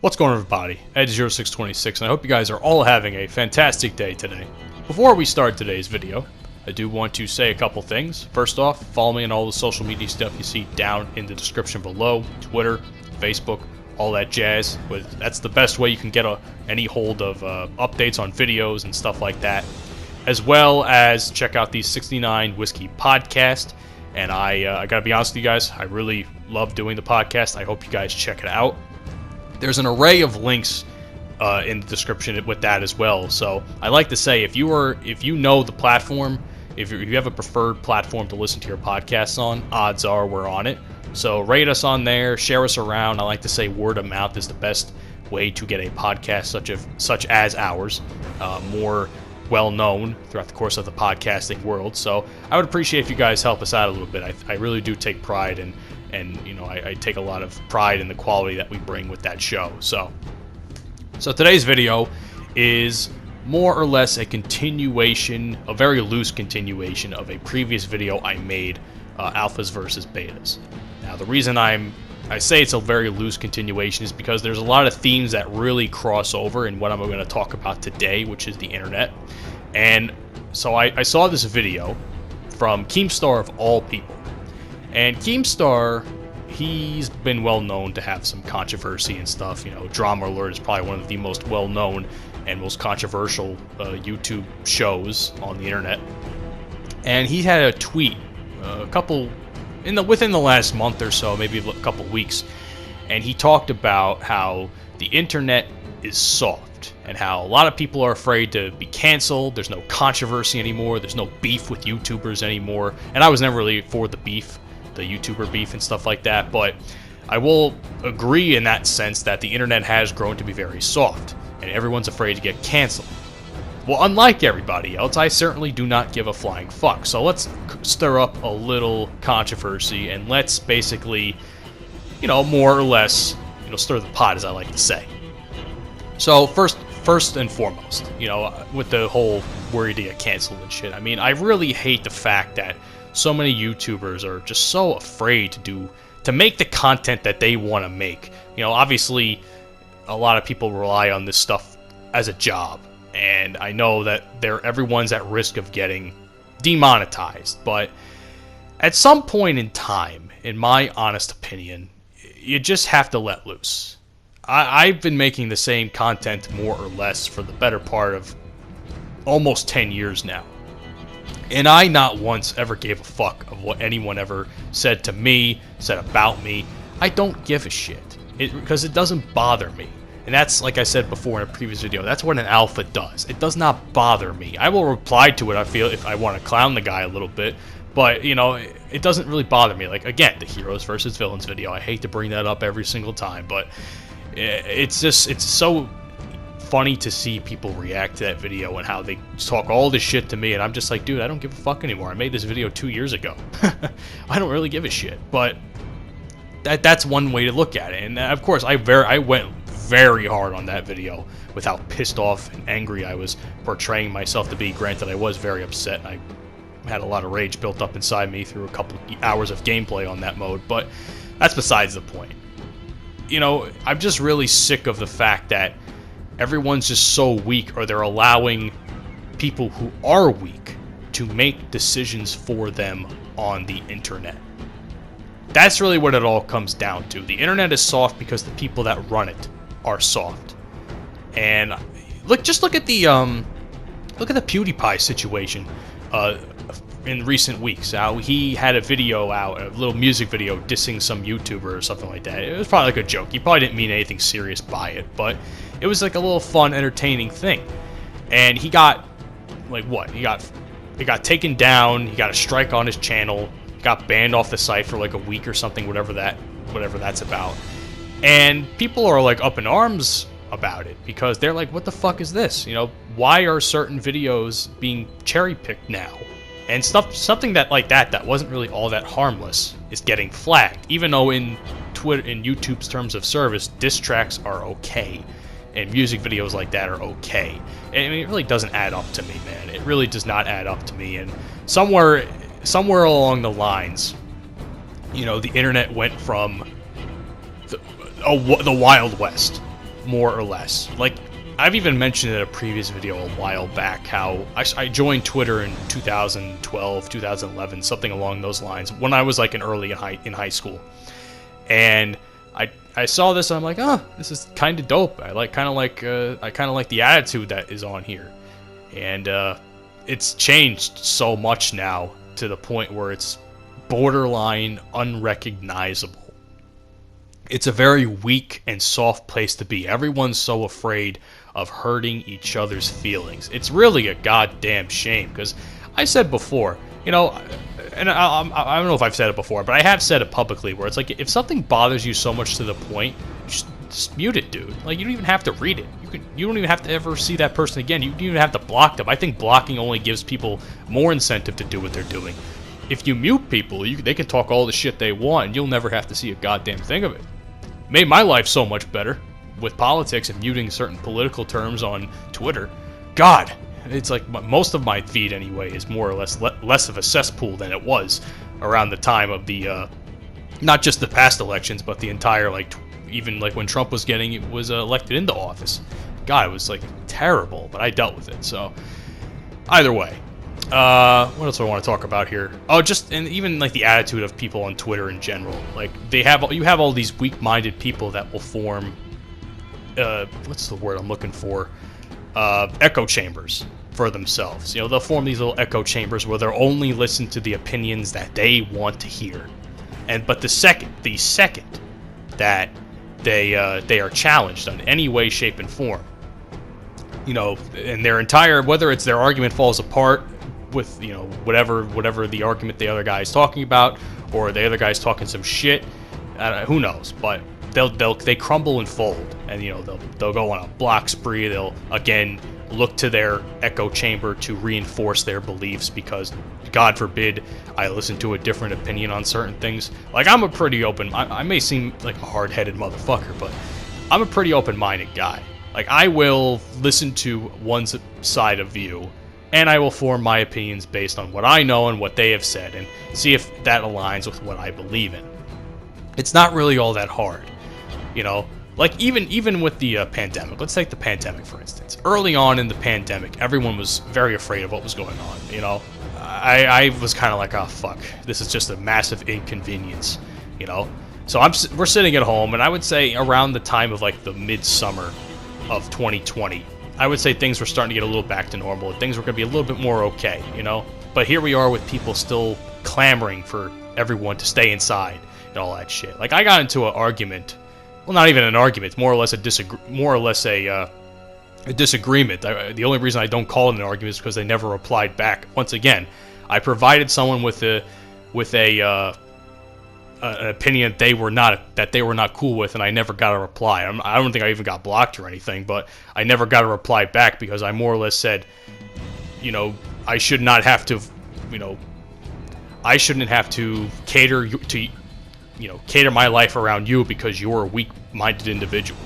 What's going on, everybody? Ed0626, and I hope you guys are all having a fantastic day today. Before we start today's video, I do want to say a couple things. First off, follow me on all the social media stuff you see down in the description below. Twitter, Facebook, all that jazz. That's the best way you can get any hold of updates on videos and stuff like that. As well as check out the 69 Whiskey podcast. And I gotta be honest with you guys, I really love doing the podcast. I hope you guys check it out. There's an array of links in the description with that as well. So I like to say, if you know the platform, if you have a preferred platform to listen to your podcasts on, odds are we're on it. So rate us on there, share us around. I like to say word of mouth is the best way to get a podcast such as ours more well known throughout the course of the podcasting world. So I would appreciate if you guys help us out a little bit. I really do take pride and you know, I take a lot of pride in the quality that we bring with that show. So today's video is more or less a continuation, a very loose continuation of a previous video I made, alphas versus betas. Now, the reason I say it's a very loose continuation is because there's a lot of themes that really cross over in what I'm going to talk about today, which is the internet. And so I saw this video from Keemstar of all people. And Keemstar, he's been well known to have some controversy and stuff. You know, Drama Alert is probably one of the most well known and most controversial YouTube shows on the internet. And he had a tweet within the last month or so, maybe a couple weeks, and he talked about how the internet is soft and how a lot of people are afraid to be canceled. There's no controversy anymore. There's no beef with YouTubers anymore. And I was never really for the beef, the YouTuber beef and stuff like that, but I will agree in that sense that the internet has grown to be very soft and everyone's afraid to get canceled. Well, unlike everybody else, I certainly do not give a flying fuck. So let's stir up a little controversy and let's basically, you know, more or less, you know, stir the pot, as I like to say. So first and foremost, you know, with the whole worry to get canceled and shit, I mean, I really hate the fact that so many YouTubers are just so afraid to make the content that they want to make. You know, obviously, a lot of people rely on this stuff as a job, and I know that everyone's at risk of getting demonetized, but at some point in time, in my honest opinion, you just have to let loose. I've been making the same content more or less for the better part of almost 10 years now. And I not once ever gave a fuck of what anyone ever said to me, said about me. I don't give a shit, because it doesn't bother me. And that's, like I said before in a previous video, that's what an alpha does. It does not bother me. I will reply to it, I feel, if I want to clown the guy a little bit. But, you know, it doesn't really bother me. Like, again, the heroes versus villains video. I hate to bring that up every single time, but it's so funny to see people react to that video and how they talk all this shit to me, and I'm just like, dude, I don't give a fuck anymore. I made this video 2 years ago. I don't really give a shit. But that's one way to look at it. And of course, I went very hard on that video with how pissed off and angry I was portraying myself to be. Granted, I was very upset. I had a lot of rage built up inside me through a couple hours of gameplay on that mode, but that's besides the point. You know, I'm just really sick of the fact that everyone's just so weak, or they're allowing people who are weak to make decisions for them on the internet. That's really what it all comes down to. The internet is soft because the people that run it are soft. And just look at the PewDiePie situation in recent weeks. How he had a video out, a little music video dissing some YouTuber or something like that. It was probably like a joke. He probably didn't mean anything serious by it, but it was like a little fun, entertaining thing. And he got, like, what? He got taken down. He got a strike on his channel. He got banned off the site for like a week or something, whatever that's about. And people are like up in arms about it because they're like, what the fuck is this? You know, why are certain videos being cherry-picked now? And something that like that wasn't really all that harmless is getting flagged, even though in YouTube's terms of service, diss tracks are okay, and music videos like that are okay. I mean, it really doesn't add up to me, man. It really does not add up to me. And somewhere along the lines, you know, the internet went from the Wild West more or less. Like, I've even mentioned in a previous video a while back how I joined Twitter in 2012, 2011, something along those lines, when I was like in high school. And I saw this and I'm like, oh, this is kind of dope. I kind of like the attitude that is on here. And it's changed so much now to the point where it's borderline unrecognizable. It's a very weak and soft place to be. Everyone's so afraid of hurting each other's feelings. It's really a goddamn shame, because I said before, you know, and I don't know if I've said it before, but I have said it publicly, where it's like, if something bothers you so much to the point, just mute it, dude. Like, you don't even have to read it. You don't even have to ever see that person again. You don't even have to block them. I think blocking only gives people more incentive to do what they're doing. If you mute people, they can talk all the shit they want, and you'll never have to see a goddamn thing of it. Made my life so much better with politics and muting certain political terms on Twitter. God, it's like most of my feed anyway is more or less of a cesspool than it was around the time of the not just the past elections, but the entire, like, even like when Trump was elected into office. God, it was like terrible, but I dealt with it. So either way, what else do I want to talk about here? Oh, and even like the attitude of people on Twitter in general. Like, you have all these weak-minded people that will form, what's the word I'm looking for? Echo chambers for themselves. You know, they'll form these little echo chambers where they'll only listen to the opinions that they want to hear. But the second that they are challenged in any way, shape, and form, you know, and whether it's their argument falls apart with, you know, whatever the argument the other guy is talking about, or the other guy's talking some shit, who knows? But they crumble and fold, and, you know, they'll go on a block spree. They'll again look to their echo chamber to reinforce their beliefs, because God forbid I listen to a different opinion on certain things. Like, I'm a pretty I may seem like a hard-headed motherfucker, but I'm a pretty open-minded guy. Like, I will listen to one's side of view, and I will form my opinions based on what I know and what they have said, and see if that aligns with what I believe in. It's not really all that hard, you know? Like, even with the pandemic, let's take the pandemic, for instance. Early on in the pandemic, everyone was very afraid of what was going on, you know? I was kind of like, oh, fuck, this is just a massive inconvenience, you know? So we're sitting at home, and I would say around the time of, like, the midsummer of 2020, I would say things were starting to get a little back to normal, and things were going to be a little bit more okay, you know? But here we are with people still clamoring for everyone to stay inside and all that shit. Like, I got into an argument. Well, not even an argument. More or less a disagreement. The only reason I don't call it an argument is because they never replied back. Once again, I provided someone with an opinion that they were not cool with, and I never got a reply. I don't think I even got blocked or anything, but I never got a reply back, because I more or less said, you know, I shouldn't have to cater my life around you because you're a weak-minded individual.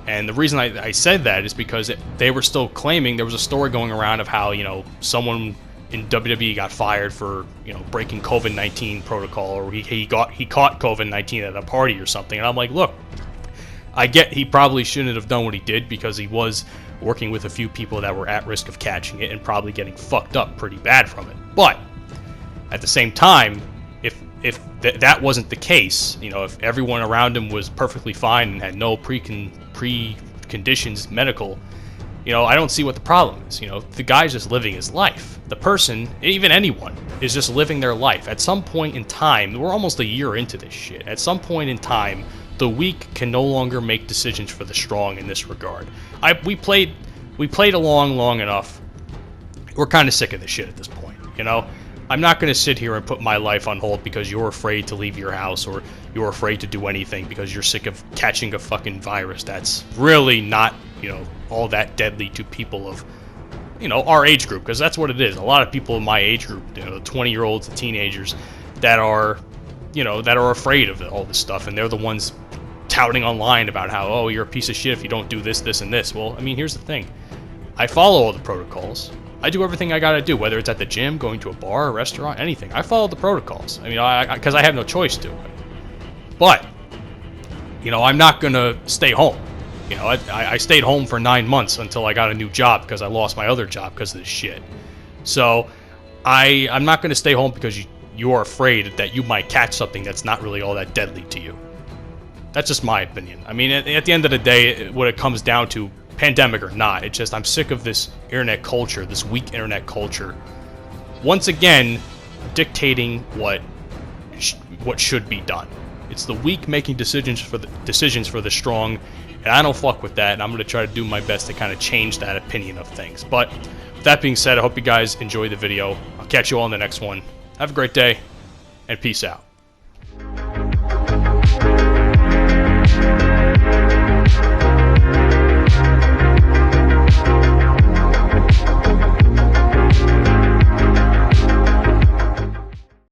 And the reason I said that is because they were still claiming, there was a story going around of how, you know, someone in WWE got fired for, you know, breaking COVID-19 protocol, or he caught COVID-19 at a party or something. And I'm like, look, I get he probably shouldn't have done what he did, because he was working with a few people that were at risk of catching it and probably getting fucked up pretty bad from it. But at the same time, if that wasn't the case, you know, if everyone around him was perfectly fine and had no preconditions medical, you know, I don't see what the problem is. You know, the guy's just living his life. The person, even anyone, is just living their life. At some point in time, we're almost a year into this shit. At some point in time, the weak can no longer make decisions for the strong in this regard. We played along long enough. We're kind of sick of this shit at this point, you know? I'm not going to sit here and put my life on hold because you're afraid to leave your house, or you're afraid to do anything because you're sick of catching a fucking virus that's really not, you know, all that deadly to people of, you know, our age group, because that's what it is. A lot of people in my age group, you know, the 20-year-olds, the teenagers, that are, you know, that are afraid of all this stuff, and they're the ones touting online about how, oh, you're a piece of shit if you don't do this, this, and this. Well, I mean, here's the thing. I follow all the protocols. I do everything I gotta do, whether it's at the gym, going to a bar, a restaurant, anything. I follow the protocols. I mean, because I have no choice to. But, you know, I'm not gonna stay home. You know, I stayed home for 9 months until I got a new job because I lost my other job because of this shit. So I'm not going to stay home because you're afraid that you might catch something that's not really all that deadly to you. That's just my opinion. I mean, at the end of the day, what it comes down to, pandemic or not, it's just I'm sick of this internet culture, this weak internet culture, once again dictating what should be done. It's the weak making decisions for the strong, and I don't fuck with that, and I'm going to try to do my best to kind of change that opinion of things. But with that being said, I hope you guys enjoy the video. I'll catch you all in the next one. Have a great day, and peace out.